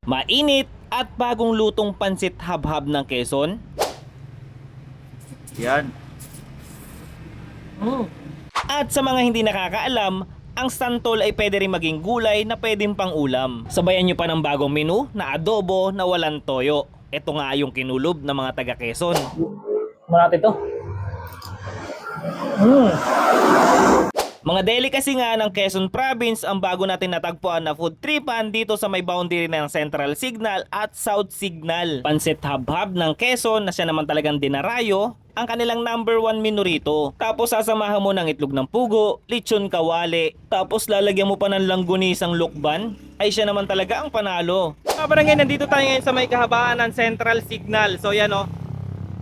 Mainit at bagong lutong pansit habhab ng Quezon. Yan. At sa mga hindi nakakaalam, ang santol ay pwede rin maging gulay na pwedeng pang ulam. Sabayan nyo pa ng bagong menu na adobo na walang toyo. Ito nga yung kinulob ng mga taga Quezon. Marami ito. Mga delicacy nga ng Quezon Province ang bago natin natagpuan na food tripan dito sa may boundary ng Central Signal at South Signal. Pansit habhab ng Quezon na siya naman talagang dinarayo ang kanilang #1 menu rito. Tapos sasamahan mo ng itlog ng pugo, lechon kawali, tapos lalagyan mo pa ng langgunisang lukban, ay siya naman talaga ang panalo. Mga barangay, nandito tayo ngayon sa may kahabaan ng Central Signal. So yan o.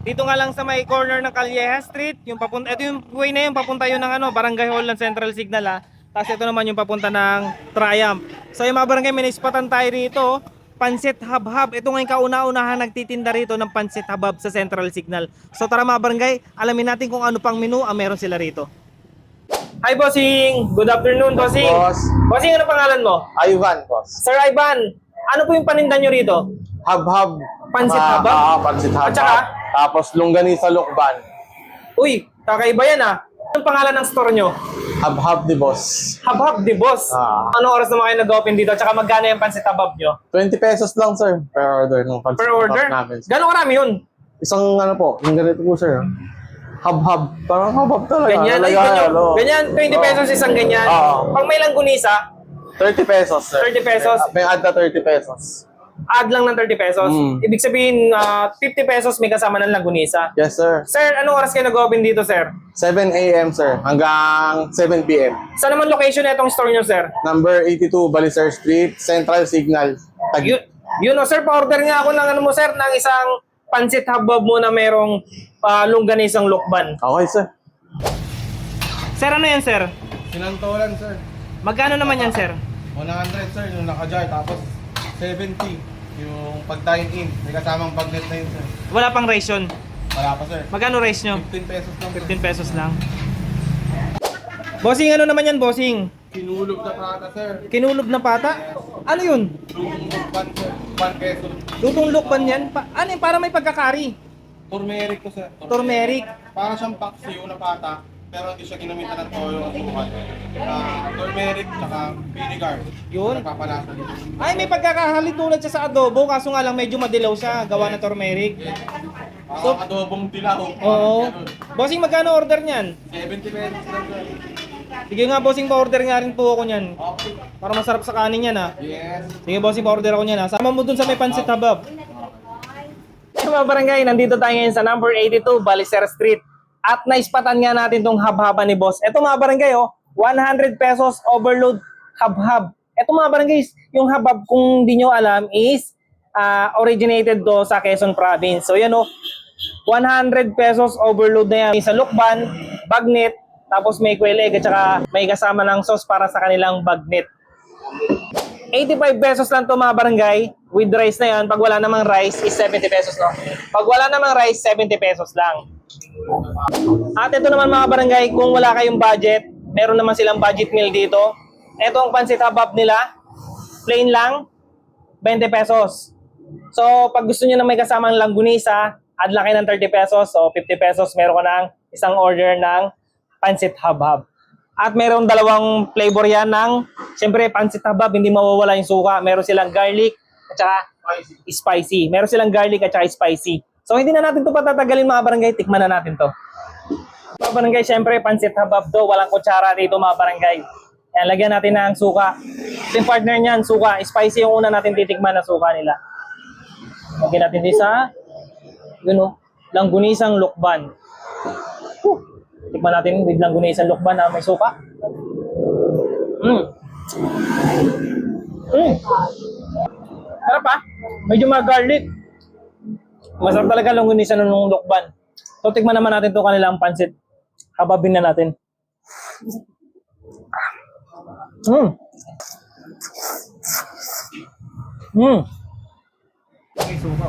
Dito nga lang sa may corner ng Calleja Street, yung papunta, ito yung way na yun, papunta yun ng Barangay Hall ng Central Signal ha. Tapos ito naman yung papunta ng Triumph. So yung mga barangay, may naispatan tayo rito, pansit habhab. Ito nga yung kauna-unahan nagtitinda rito ng pansit habhab sa Central Signal. So tara mga barangay, alamin natin kung ano pang menu ang meron sila rito. Hi Bossing! Good afternoon Bossing! Boss, Bossing, ano pangalan mo? Ivan, boss. Sir Ivan, ano po yung paninda nyo rito? Habhab. Pansit habhab? Pansit habhab. At saka? Tapos longganisa lukban. Uy, kakaiba yan ah. Anong pangalan ng store nyo? Habhab di boss. Habhab di boss. Anong oras naman kayo nag-open dito? Tsaka magkano yung pansit habhab nyo? 20 pesos lang sir per order ng pansit Per order? habhab namin. Gano'ng karami yun? Isang ano po, yung ganito po sir. Habhab. Parang habhab talaga. Ganyan, ay ganyan. Ganyan, 20 pesos isang ganyan. Oo. Pag may langgunisa, 30 pesos sir. 30 pesos. May add na 30 pesos. add lang ng 30 pesos. Ibig sabihin, 50 pesos may kasama ng langgunisa. Yes sir. Sir, anong oras kayo nag-open dito, sir? 7 a.m. sir hanggang 7 p.m. Saan naman location na itong store nyo, sir? Number 82 Balicer Street, Central Signal. Yun o, sir, pa-order nga ako ng ano mo, sir, ng isang pansit habab mo na merong longganisang lukban. Okay sir. Sir, ano yan, sir? Sinantolan, sir. Magkano naman yan, sir? 100, sir, yung naka-jar. Tapos, 70 yung pag-dine-in. May kasamang bagnet na yun, sir. Wala pang rice yun. Wala pa, sir. Magkano rice nyo? 15 pesos lang, sir. 15 pesos lang. Bossing, ano naman yan, bossing? Kinulog na prata, sir. Kinulob na pata? Ano yun? Lutong pan, sir. 1 peso. Lutong lukban yan? Ano yun? Para may pagkakari. Turmeric to, sir. Turmeric. Para siyang paksiw na pata. Pero hindi siya ginamitan ng toyo o sukat. Turmeric, tsaka vinegar. Yun. Nagpapalasa dito. Ay, may pagkakahalintulad siya sa adobo. Kaso nga lang medyo madilaw siya. Gawa ng turmeric. Parang adobong dilaw. Oo. Ganun. Bossing, magkano order niyan? 70 pesos lang, sir. Sige nga, bossing, pa-order nga rin po ako niyan. Okay. Para masarap sa kanin yan, ha. Yes. Sige, bossing, pa-order ako niyan, ha. Sama mo dun sa may pansit habab. Mga barangay, nandito tayo ngayon sa number 82, Balicer Street. At naispatan nga natin tong habhaba ni boss. Ito mga barangay, 100 pesos overload habhab. Ito mga barangay, yung habhab, kung di nyo alam, is originated do sa Quezon Province. So yan 100 pesos overload na yan. Sa lukban, bagnet, tapos may quail egg, at saka may kasama ng sauce para sa kanilang bagnet. 85 pesos lang to mga barangay. With rice na yan. Pag wala namang rice is 70 pesos, no? Pag wala namang rice, 70 pesos lang. At ito naman mga barangay, kung wala kayong budget, meron naman silang budget meal dito. Ito ang pansit habab nila. Plain lang, 20 pesos. So, pag gusto niyo na may kasamang langgunisa, add lang kayo ng 30 pesos. So, 50 pesos, meron ka ng isang order ng pansit habab. At meron dalawang flavor yan ng, siyempre, pansit habab, hindi mawawala yung suka. Meron silang garlic at saka spicy. Meron silang garlic at saka spicy. So, hindi na natin ito patatagalin mga barangay. Tikman na natin to. Mga barangay, siyempre, pansit habab do. Walang kutsara dito mga barangay. Ayan, lagyan natin ng suka. Ito yung partner niyan, suka. Spicy yung una natin titikman na suka nila. Lagyan natin din sa, langgunisang lukban. Tikman natin with langgunisang lukban na may suka. Sarap ah. Medyo mag-garlic. Masarap talaga langgunisa ng lukban. So, tikman naman natin itong kanilang pansit. Hababin na natin. Okay, suka.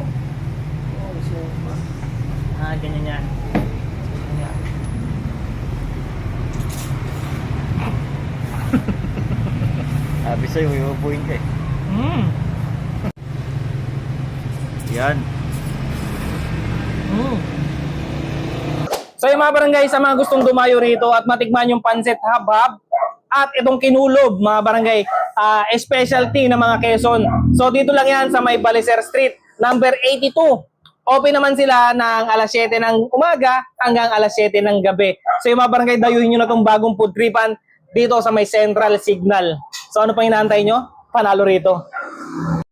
Ganyan yan. Sabi sa'yo, iubuhin ka eh. Yan. So yung mga barangay, sa mga gustong dumayo rito at matikman yung pancit hab-hab at itong kinulob, mga barangay, specialty ng mga Quezon. So dito lang yan sa may Balicer Street, number 82. Open naman sila ng alas 7 ng umaga hanggang alas 7 ng gabi. So yung mga barangay, dayuhin nyo na itong bagong food tripan dito sa may Central Signal. So ano pang inaantay nyo? Panalo rito.